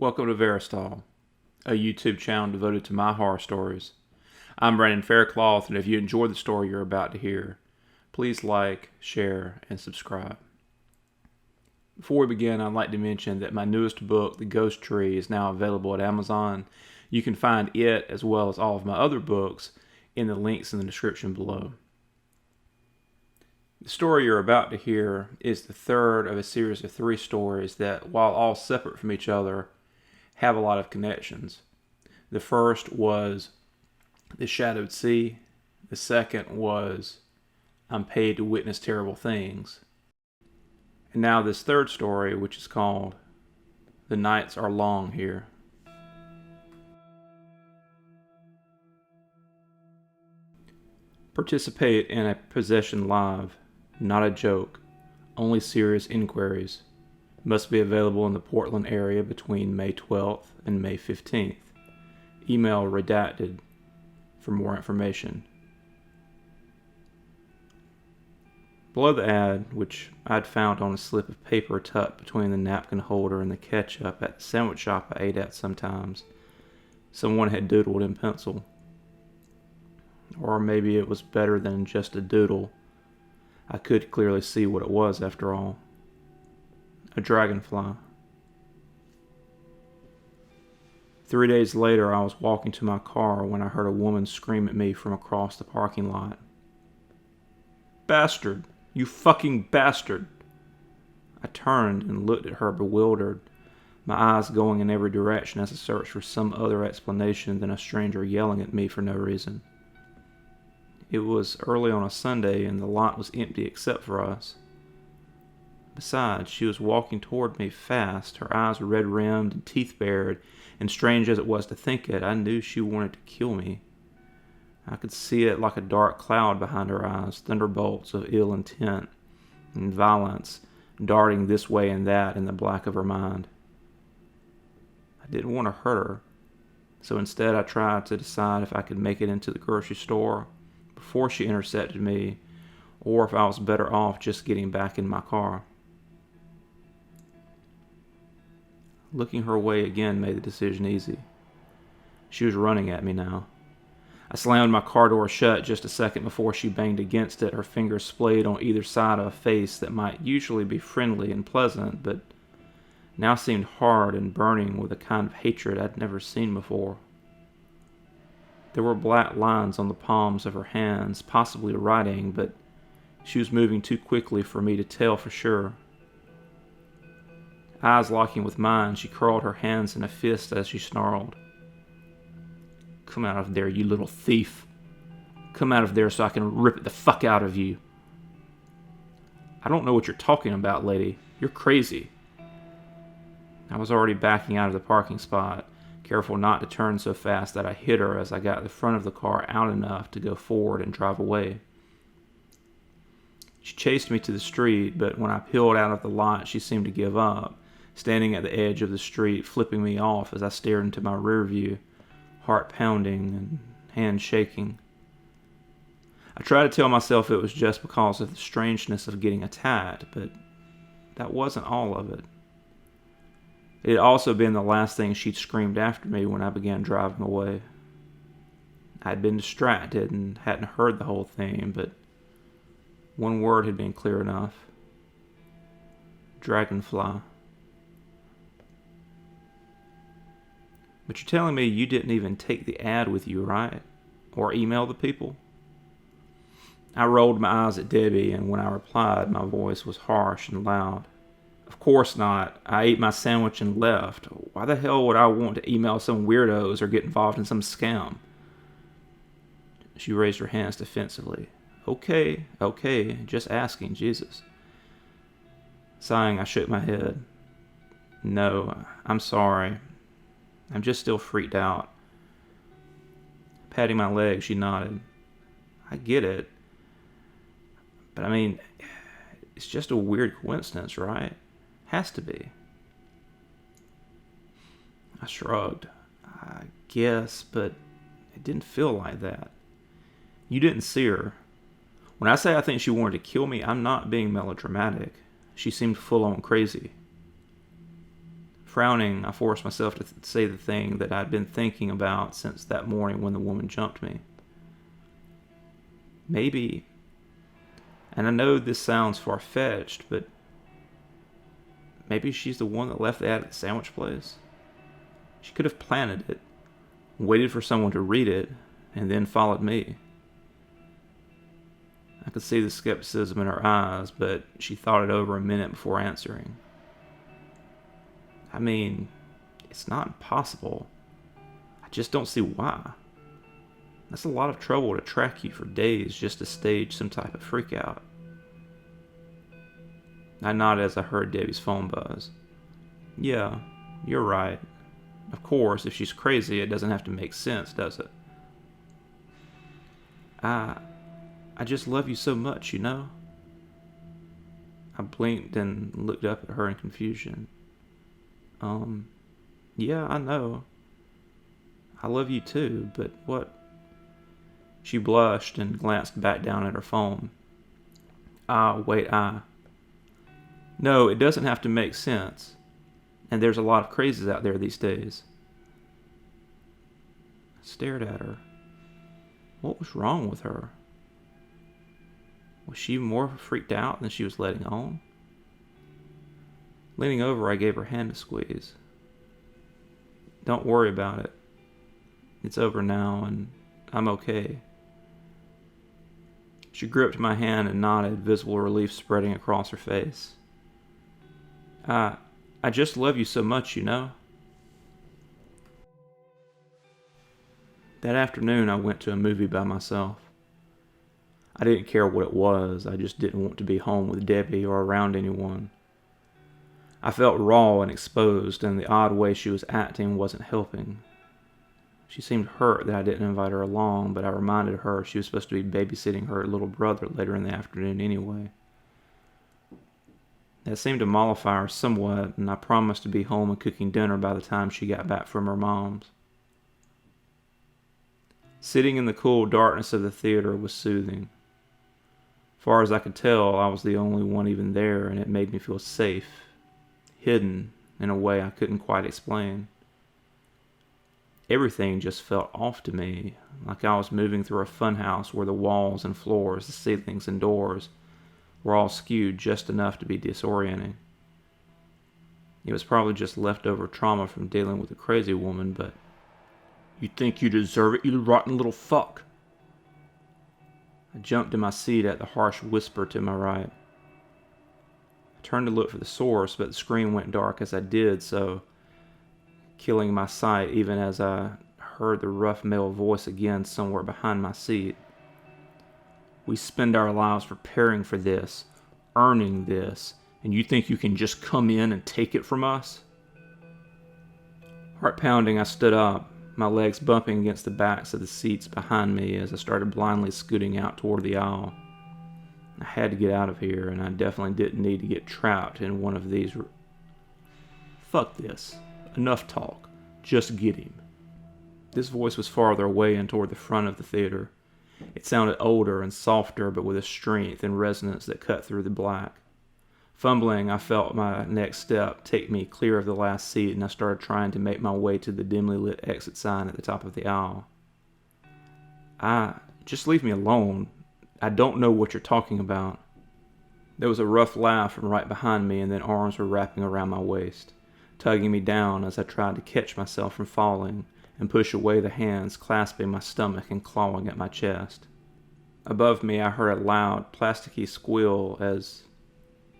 Welcome to Verastahl, a YouTube channel devoted to my horror stories. I'm Brandon Faircloth, and if you enjoy the story you're about to hear, please like, share, and subscribe. Before we begin, I'd like to mention that my newest book, The Ghost Tree, is now available at Amazon. You can find it, as well as all of my other books, in the links in the description below. The story you're about to hear is the third of a series of 3 stories that, while all separate from each other, have a lot of connections. The first was The Shadowed Sea. The second was I'm Paid to Witness Terrible Things. And now this third story, which is called The Nights Are Long Here. Participate in a possession live. Not a joke. Only serious inquiries. Must be available in the Portland area between May 12th and May 15th. Email redacted for more information. Below the ad, which I'd found on a slip of paper tucked between the napkin holder and the ketchup at the sandwich shop I ate at sometimes, someone had doodled in pencil. Or maybe it was better than just a doodle. I could clearly see what it was after all. A dragonfly. 3 days later, I was walking to my car when I heard a woman scream at me from across the parking lot. "Bastard! You fucking bastard!" I turned and looked at her bewildered, my eyes going in every direction as I searched for some other explanation than a stranger yelling at me for no reason. It was early on a Sunday and the lot was empty except for us. Besides, she was walking toward me fast, her eyes red-rimmed and teeth-bared, and strange as it was to think it, I knew she wanted to kill me. I could see it like a dark cloud behind her eyes, thunderbolts of ill intent and violence darting this way and that in the black of her mind. I didn't want to hurt her, so instead I tried to decide if I could make it into the grocery store before she intercepted me, or if I was better off just getting back in my car. Looking her way again made the decision easy. She was running at me now. I slammed my car door shut just a second before she banged against it, her fingers splayed on either side of a face that might usually be friendly and pleasant, but now seemed hard and burning with a kind of hatred I'd never seen before. There were black lines on the palms of her hands, possibly writing, but she was moving too quickly for me to tell for sure. Eyes locking with mine, she curled her hands in a fist as she snarled. "Come out of there, you little thief. Come out of there so I can rip it the fuck out of you." "I don't know what you're talking about, lady. You're crazy." I was already backing out of the parking spot, careful not to turn so fast that I hit her as I got the front of the car out enough to go forward and drive away. She chased me to the street, but when I peeled out of the lot, she seemed to give up, standing at the edge of the street, flipping me off as I stared into my rear view, heart pounding and hand shaking. I tried to tell myself it was just because of the strangeness of getting attacked, but that wasn't all of it. It had also been the last thing she'd screamed after me when I began driving away. I'd been distracted and hadn't heard the whole thing, but one word had been clear enough. Dragonfly. "But you're telling me you didn't even take the ad with you, right? Or email the people?" I rolled my eyes at Debbie, and when I replied, my voice was harsh and loud. "Of course not. I ate my sandwich and left. Why the hell would I want to email some weirdos or get involved in some scam?" She raised her hands defensively. Okay, just asking, Jesus." Sighing, I shook my head. "No, I'm sorry. I'm just still freaked out." Patting my leg, she nodded. "I get it. But I mean, it's just a weird coincidence, right? Has to be." I shrugged. "I guess, but it didn't feel like that. You didn't see her. When I say I think she wanted to kill me, I'm not being melodramatic. She seemed full-on crazy. Frowning, I forced myself to say the thing that I'd been thinking about since that morning when the woman jumped me. Maybe, and I know this sounds far-fetched, but maybe she's the one that left the ad at the sandwich place. She could have planted it, waited for someone to read it, and then followed me. I could see the skepticism in her eyes, but she thought it over a minute before answering. I mean, it's not impossible. I just don't see why. That's a lot of trouble to track you for days just to stage some type of freakout. I nodded as I heard Debbie's phone buzz. Yeah, you're right. Of course, if she's crazy, it doesn't have to make sense, does it? I just love you so much, you know? I blinked and looked up at her in confusion. Yeah, I know. I love you too, but what? She blushed and glanced back down at her phone. No, it doesn't have to make sense. And there's a lot of crazies out there these days. I stared at her. What was wrong with her? Was she more freaked out than she was letting on? Leaning over, I gave her hand a squeeze. Don't worry about it. It's over now, and I'm okay. She gripped my hand and nodded, visible relief spreading across her face. I just love you so much, you know? That afternoon, I went to a movie by myself. I didn't care what it was, I just didn't want to be home with Debbie or around anyone. I felt raw and exposed, and the odd way she was acting wasn't helping. She seemed hurt that I didn't invite her along, but I reminded her she was supposed to be babysitting her little brother later in the afternoon anyway. That seemed to mollify her somewhat, and I promised to be home and cooking dinner by the time she got back from her mom's. Sitting in the cool darkness of the theater was soothing. Far as I could tell, I was the only one even there, and it made me feel safe, hidden in a way I couldn't quite explain. Everything just felt off to me, like I was moving through a funhouse where the walls and floors, the ceilings and doors were all skewed just enough to be disorienting. It was probably just leftover trauma from dealing with a crazy woman, but you think you deserve it, you rotten little fuck. I jumped in my seat at the harsh whisper to my right. I turned to look for the source, but the screen went dark as I did so, killing my sight even as I heard the rough male voice again somewhere behind my seat. We spend our lives preparing for this, earning this, and you think you can just come in and take it from us? Heart pounding, I stood up, my legs bumping against the backs of the seats behind me as I started blindly scooting out toward the aisle. I had to get out of here, and I definitely didn't need to get trapped in one of these. Fuck this. Enough talk. Just get him. This voice was farther away and toward the front of the theater. It sounded older and softer, but with a strength and resonance that cut through the black. Fumbling, I felt my next step take me clear of the last seat, and I started trying to make my way to the dimly lit exit sign at the top of the aisle. Just leave me alone. I don't know what you're talking about. There was a rough laugh from right behind me, and then arms were wrapping around my waist, tugging me down as I tried to catch myself from falling and push away the hands clasping my stomach and clawing at my chest. Above me, I heard a loud, plasticky squeal as,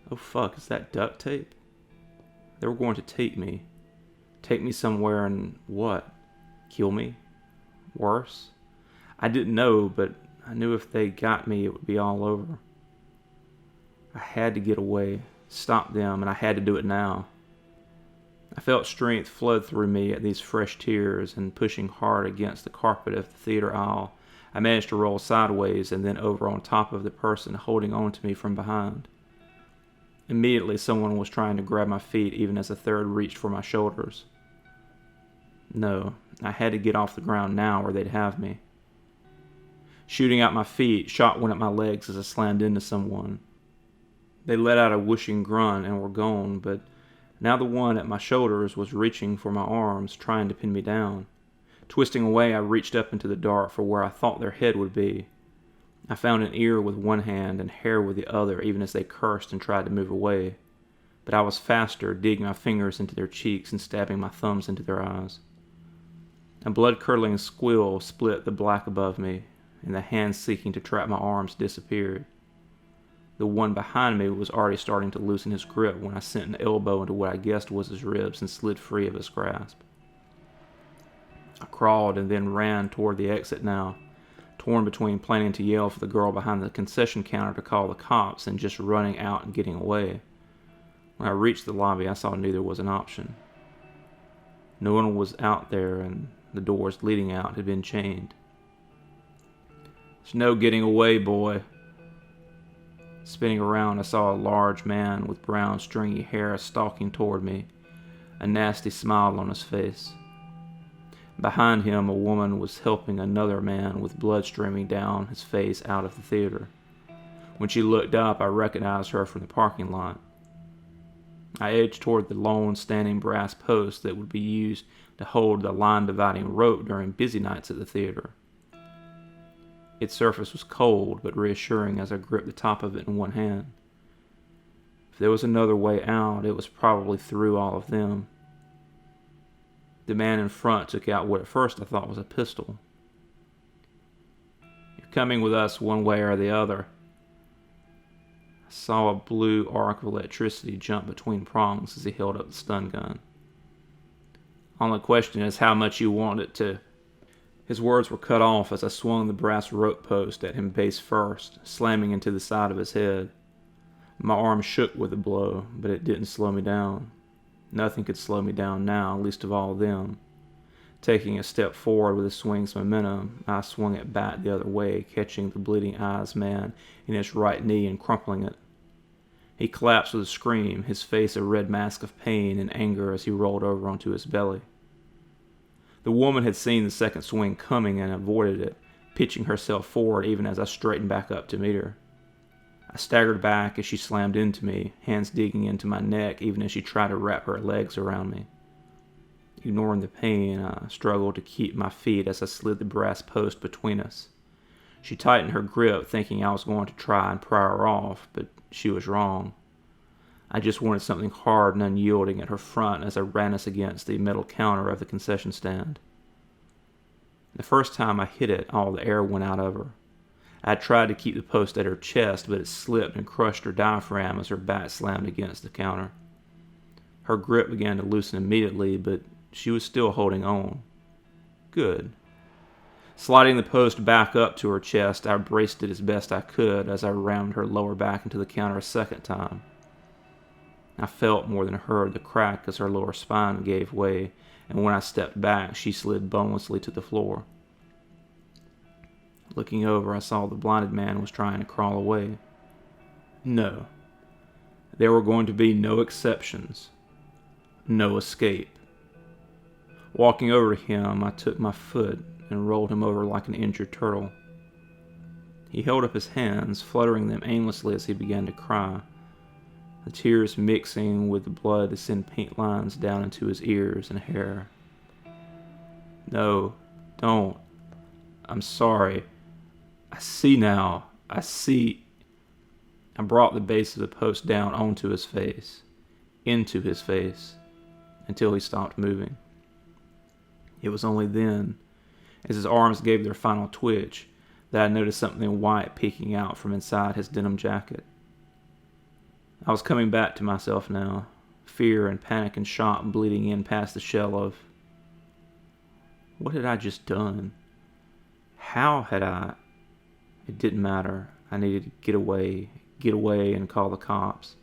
oh fuck, is that duct tape? They were going to take me. Take me somewhere and what? Kill me? Worse? I didn't know, but I knew if they got me, it would be all over. I had to get away, stop them, and I had to do it now. I felt strength flood through me at these fresh tears, and pushing hard against the carpet of the theater aisle, I managed to roll sideways and then over on top of the person holding on to me from behind. Immediately, someone was trying to grab my feet even as a third reached for my shoulders. No, I had to get off the ground now or they'd have me. Shooting out my feet, shot one at my legs as I slammed into someone. They let out a whooshing grunt and were gone, but Now the one at my shoulders was reaching for my arms, trying to pin me down. Twisting away, I reached up into the dark for where I thought their head would be. I found an ear with one hand and hair with the other, even as they cursed and tried to move away. But I was faster, digging my fingers into their cheeks and stabbing my thumbs into their eyes. A blood-curdling squeal split the black above me, and the hand seeking to trap my arms disappeared. The one behind me was already starting to loosen his grip when I sent an elbow into what I guessed was his ribs and slid free of his grasp. I crawled and then ran toward the exit now, torn between planning to yell for the girl behind the concession counter to call the cops and just running out and getting away. When I reached the lobby, I saw neither was an option. No one was out there, and the doors leading out had been chained. "There's no getting away, boy." Spinning around, I saw a large man with brown, stringy hair stalking toward me, a nasty smile on his face. Behind him, a woman was helping another man with blood streaming down his face out of the theater. When she looked up, I recognized her from the parking lot. I edged toward the lone standing brass post that would be used to hold the line-dividing rope during busy nights at the theater. Its surface was cold but reassuring as I gripped the top of it in one hand. If there was another way out, it was probably through all of them. The man in front took out what at first I thought was a pistol. "You're coming with us one way or the other." I saw a blue arc of electricity jump between prongs as he held up the stun gun. "Only question is how much you want it to." His words were cut off as I swung the brass rope post at him face first, slamming into the side of his head. My arm shook with the blow, but it didn't slow me down. Nothing could slow me down now, least of all them. Taking a step forward with the swing's momentum, I swung it back the other way, catching the bleeding eyes man in his right knee and crumpling it. He collapsed with a scream, his face a red mask of pain and anger as he rolled over onto his belly. The woman had seen the second swing coming and avoided it, pitching herself forward even as I straightened back up to meet her. I staggered back as she slammed into me, hands digging into my neck even as she tried to wrap her legs around me. Ignoring the pain, I struggled to keep my feet as I slid the brass post between us. She tightened her grip, thinking I was going to try and pry her off, but she was wrong. I just wanted something hard and unyielding at her front as I ran us against the metal counter of the concession stand. The first time I hit it, all the air went out of her. I tried to keep the post at her chest, but it slipped and crushed her diaphragm as her back slammed against the counter. Her grip began to loosen immediately, but she was still holding on. Good. Sliding the post back up to her chest, I braced it as best I could as I rammed her lower back into the counter a second time. I felt more than heard the crack as her lower spine gave way, and when I stepped back, she slid bonelessly to the floor. Looking over, I saw the blinded man was trying to crawl away. No. There were going to be no exceptions. No escape. Walking over to him, I took my foot and rolled him over like an injured turtle. He held up his hands, fluttering them aimlessly as he began to cry, the tears mixing with the blood to send paint lines down into his ears and hair. "No, don't. I'm sorry. I see now. I see." I brought the base of the post down onto his face, into his face, until he stopped moving. It was only then, as his arms gave their final twitch, that I noticed something white peeking out from inside his denim jacket. I was coming back to myself now, fear and panic and shock bleeding in past the shell of... What had I just done? How had I... It didn't matter. I needed to get away and call the cops.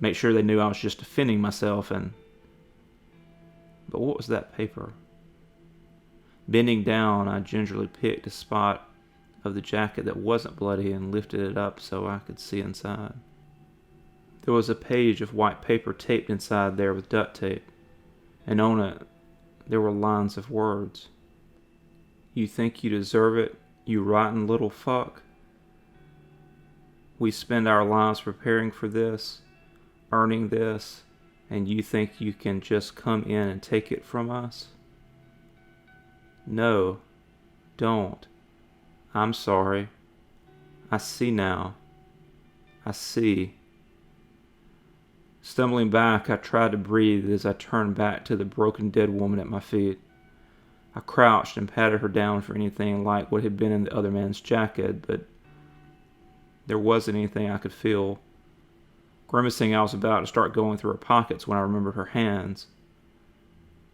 Make sure they knew I was just defending myself and... But what was that paper? Bending down, I gingerly picked a spot of the jacket that wasn't bloody and lifted it up so I could see inside. There was a page of white paper taped inside there with duct tape, and on it there were lines of words. "You think you deserve it, you rotten little fuck? We spend our lives preparing for this, earning this, And you think you can just come in and take it from us? No, don't. I'm sorry. I see now. I see. Stumbling back, I tried to breathe as I turned back to the broken dead woman at my feet. I crouched and patted her down for anything like what had been in the other man's jacket, but there wasn't anything I could feel. Grimacing, I was about to start going through her pockets when I remembered her hands.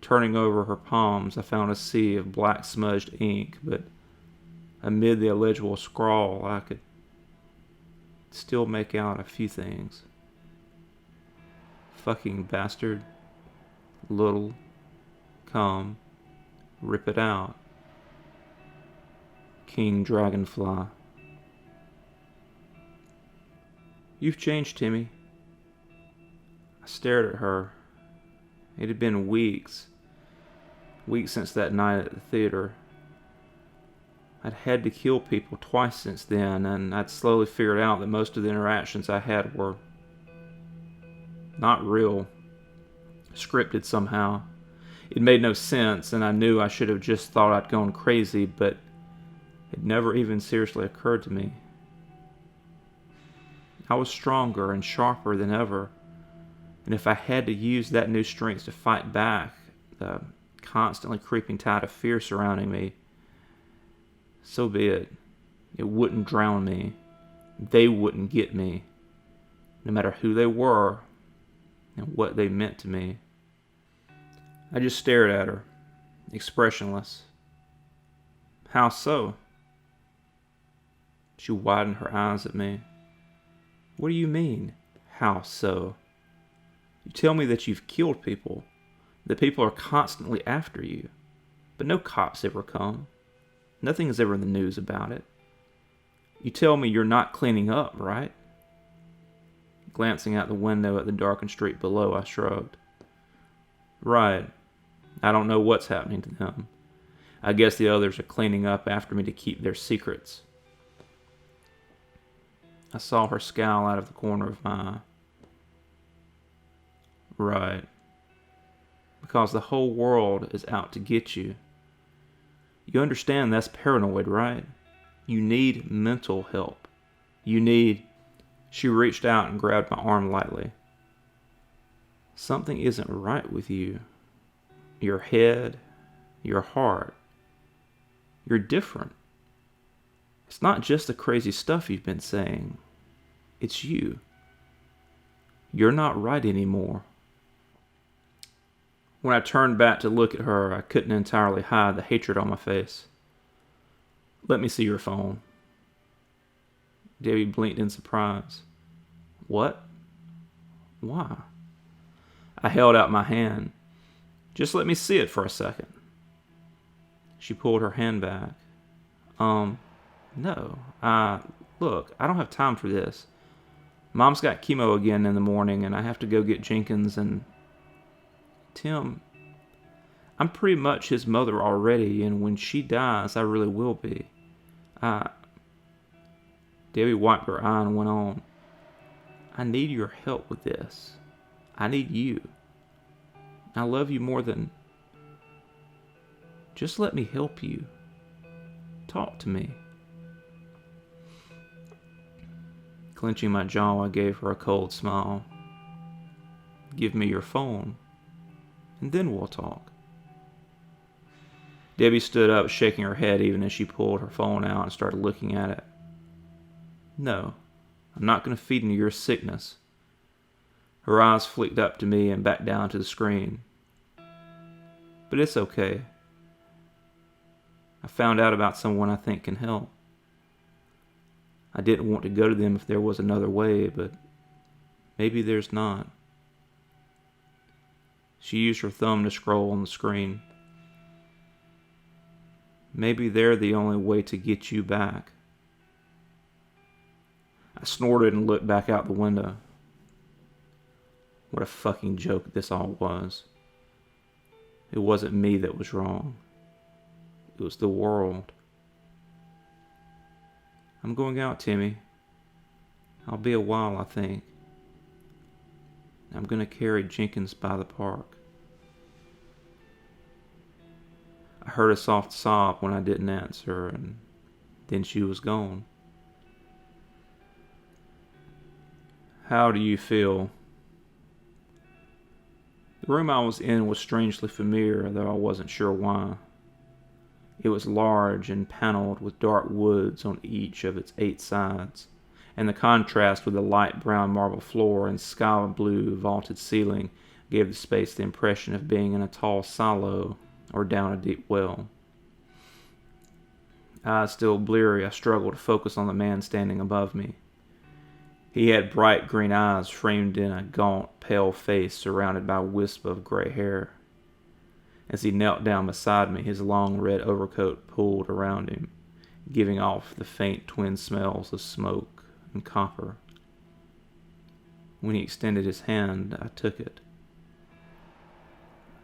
Turning over her palms, I found a sea of black smudged ink, but amid the illegible scrawl, I could still make out a few things. Fucking bastard. Little. Come. Rip it out. King Dragonfly. You've changed, Timmy. I stared at her. It had been weeks since that night at the theater. I'd had to kill people twice since then, and I'd slowly figured out that most of the interactions I had were not real, scripted somehow. It made no sense, and I knew I should have just thought I'd gone crazy, but it never even seriously occurred to me. I was stronger and sharper than ever, and if I had to use that new strength to fight back the constantly creeping tide of fear surrounding me, so be it. It wouldn't drown me. They wouldn't get me, no matter who they were and what they meant to me. I just stared at her, expressionless. How so? She widened her eyes at me. What do you mean, how so? You tell me that you've killed people, that people are constantly after you, but no cops ever come. Nothing is ever in the news about it. You tell me you're not cleaning up, right? Glancing out the window at the darkened street below, I shrugged. Right. I don't know what's happening to them. I guess the others are cleaning up after me to keep their secrets. I saw her scowl out of the corner of my eye. Right. Because the whole world is out to get you. You understand that's paranoid, right? You need mental help. You need... She reached out and grabbed my arm lightly. Something isn't right with you. Your head, your heart. You're different. It's not just the crazy stuff you've been saying. It's you. You're not right anymore. When I turned back to look at her, I couldn't entirely hide the hatred on my face. Let me see your phone. Debbie blinked in surprise. What? Why? I held out my hand. Just let me see it for a second. She pulled her hand back. No. Look, I don't have time for this. Mom's got chemo again in the morning, and I have to go get Jenkins and... Tim, I'm pretty much his mother already, and when she dies, I really will be. Debbie wiped her eye and went on. I need your help with this. I need you. I love you more than... Just let me help you. Talk to me. Clenching my jaw, I gave her a cold smile. Give me your phone, and then we'll talk. Debbie stood up, shaking her head even as she pulled her phone out and started looking at it. No, I'm not going to feed into your sickness. Her eyes flicked up to me and back down to the screen. But it's okay. I found out about someone I think can help. I didn't want to go to them if there was another way, but maybe there's not. She used her thumb to scroll on the screen. Maybe they're the only way to get you back. I snorted and looked back out the window. What a fucking joke this all was. It wasn't me that was wrong. It was the world. I'm going out, Timmy. I'll be a while, I think. I'm going to carry Jenkins by the park. I heard a soft sob when I didn't answer, and then she was gone. How do you feel? The room I was in was strangely familiar, though I wasn't sure why. It was large and paneled with dark woods on each of its 8 sides, and the contrast with the light brown marble floor and sky blue vaulted ceiling gave the space the impression of being in a tall silo or down a deep well. Eyes still bleary, I struggled to focus on the man standing above me. He had bright green eyes framed in a gaunt, pale face surrounded by a wisp of gray hair. As he knelt down beside me, his long red overcoat pulled around him, giving off the faint twin smells of smoke and copper. When he extended his hand, I took it.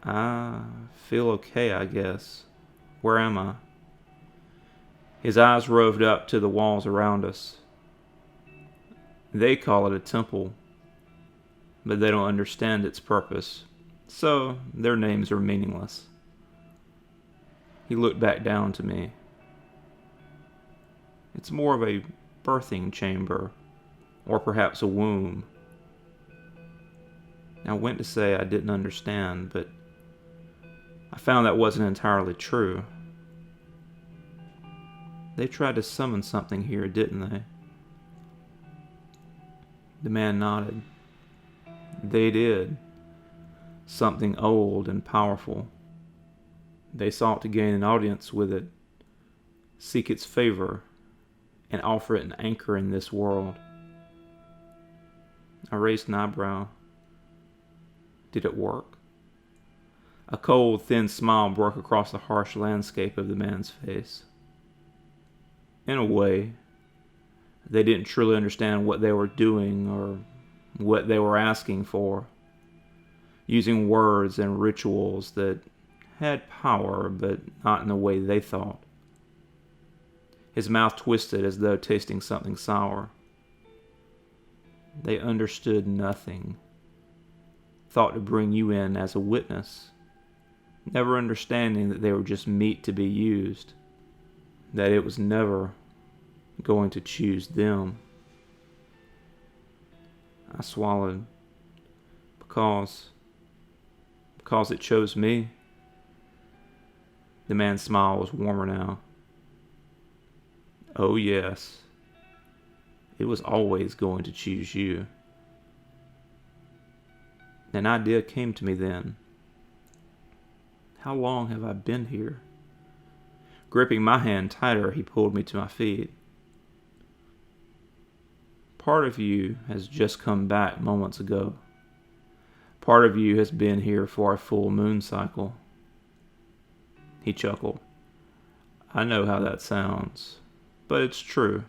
I feel okay, I guess. Where am I? His eyes roved up to the walls around us. They call it a temple, but they don't understand its purpose, so their names are meaningless. He looked back down to me. It's more of a birthing chamber, or perhaps a womb. I went to say I didn't understand, but I found that wasn't entirely true. They tried to summon something here, didn't they? The man nodded. They did. Something old and powerful. They sought to gain an audience with it, seek its favor, and offer it an anchor in this world. I raised an eyebrow. Did it work? A cold, thin smile broke across the harsh landscape of the man's face. In a way, they didn't truly understand what they were doing or what they were asking for, using words and rituals that had power, but not in the way they thought. His mouth twisted as though tasting something sour. They understood nothing, thought to bring you in as a witness, never understanding that they were just meat to be used, that it was never going to choose them. I swallowed. Because it chose me. The man's smile was warmer now. Oh yes, it was always going to choose you. An idea came to me then. How long have I been here? Gripping my hand tighter, he pulled me to my feet. Part of you has just come back moments ago. Part of you has been here for a full moon cycle. He chuckled. I know how that sounds, but it's true.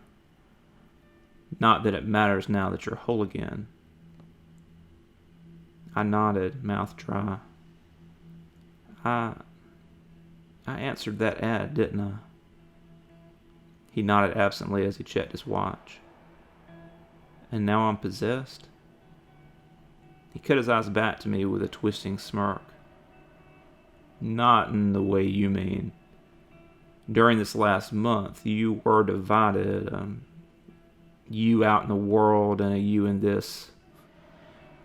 Not that it matters now that you're whole again. I nodded, mouth dry. I answered that ad, didn't I? He nodded absently as he checked his watch. And now I'm possessed? He cut his eyes back to me with a twisting smirk. Not in the way you mean. During this last month, you were divided. You out in the world and a you in this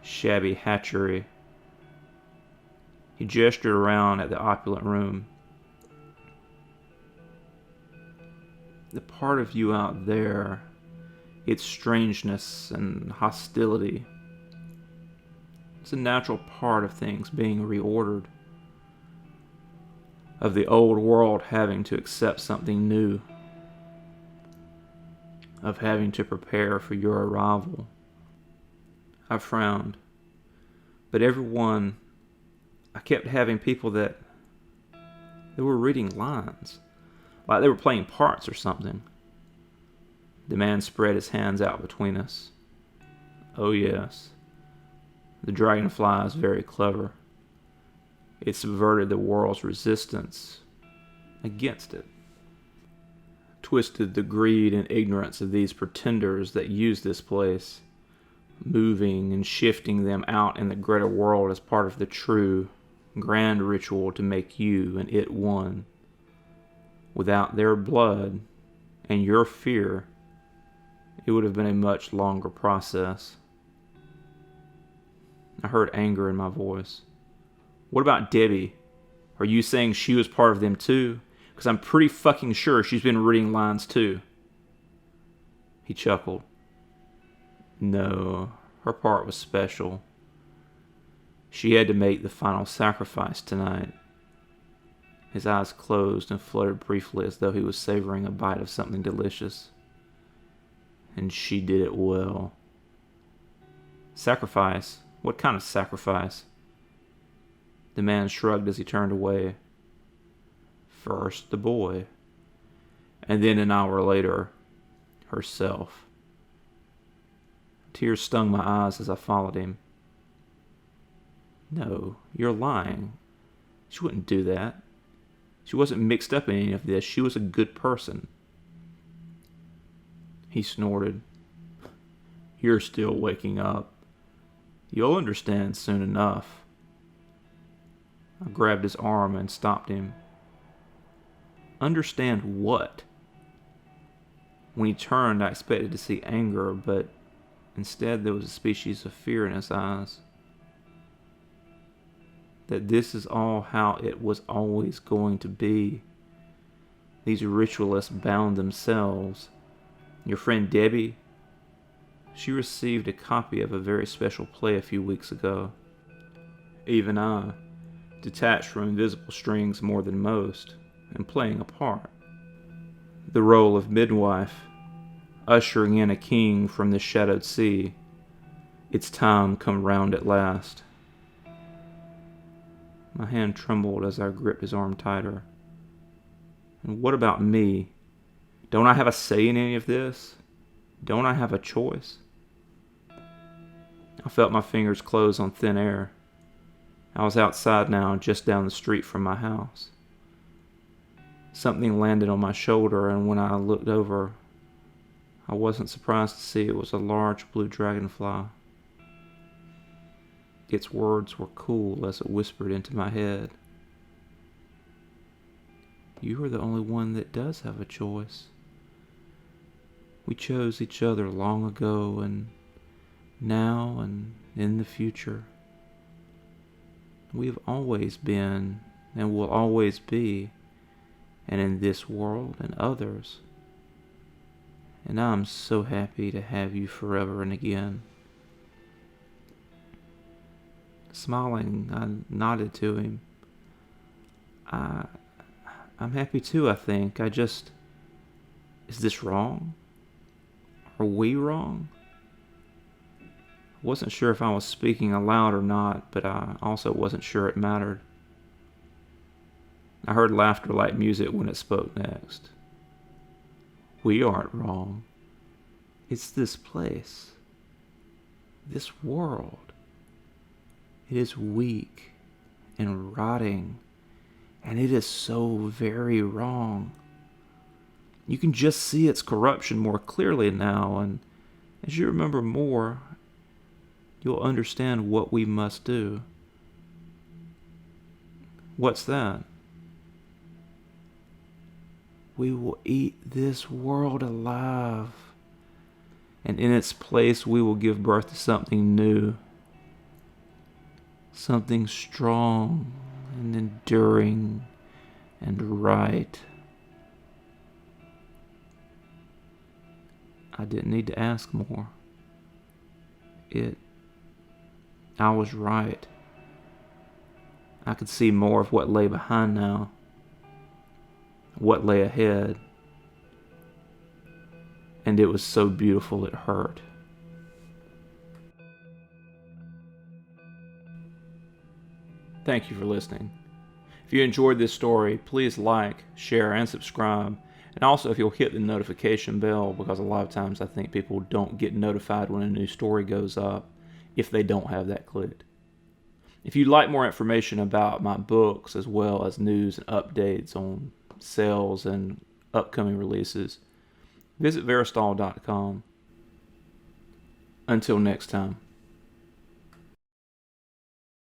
shabby hatchery. He gestured around at the opulent room. The part of you out there, its strangeness and hostility, it's a natural part of things being reordered, of the old world having to accept something new, of having to prepare for your arrival. I frowned, but I kept having people that they were reading lines, like they were playing parts or something. The man spread his hands out between us. Oh yes, the dragonfly is very clever. It subverted the world's resistance against it. Twisted the greed and ignorance of these pretenders that use this place, moving and shifting them out in the greater world as part of the true, grand ritual to make you and it one. Without their blood and your fear, it would have been a much longer process. I heard anger in my voice. What about Debbie? Are you saying she was part of them too? Because I'm pretty fucking sure she's been reading lines too. He chuckled. No, her part was special. She had to make the final sacrifice tonight. His eyes closed and fluttered briefly as though he was savoring a bite of something delicious. And she did it well. Sacrifice? What kind of sacrifice? The man shrugged as he turned away. First the boy, and then an hour later, herself. Tears stung my eyes as I followed him. No, you're lying. She wouldn't do that. She wasn't mixed up in any of this. She was a good person. He snorted. You're still waking up. You'll understand soon enough. I grabbed his arm and stopped him. Understand what? When he turned, I expected to see anger, but instead there was a species of fear in his eyes. That this is all how it was always going to be. These ritualists bound themselves. Your friend Debbie, she received a copy of a very special play a few weeks ago. Even I, detached from invisible strings more than most, and playing a part. The role of midwife, ushering in a king from the shadowed sea. Its time come round at last. My hand trembled as I gripped his arm tighter. And what about me? Don't I have a say in any of this? Don't I have a choice? I felt my fingers close on thin air. I was outside now, just down the street from my house. Something landed on my shoulder, and when I looked over, I wasn't surprised to see it was a large blue dragonfly. Its words were cool as it whispered into my head. You are the only one that does have a choice. We chose each other long ago, and now and in the future. We have always been and will always be, and in this world and others. And I'm so happy to have you forever and again. Smiling, I nodded to him. I'm happy too, I think. Is this wrong? Are we wrong? I wasn't sure if I was speaking aloud or not, but I also wasn't sure it mattered. I heard laughter like music when it spoke next. We aren't wrong. It's this place. This world. It is weak and rotting, and it is so very wrong. You can just see its corruption more clearly now, and as you remember more, you'll understand what we must do. What's that? We will eat this world alive, and in its place we will give birth to something new. Something strong and enduring and right. I didn't need to ask more. I was right. I could see more of what lay behind now. What lay ahead. And it was so beautiful it hurt. Thank you for listening. If you enjoyed this story, please like, share, and subscribe. And also if you'll hit the notification bell, because a lot of times I think people don't get notified when a new story goes up if they don't have that clicked. If you'd like more information about my books, as well as news and updates on sales and upcoming releases, visit Verastahl.com. Until next time.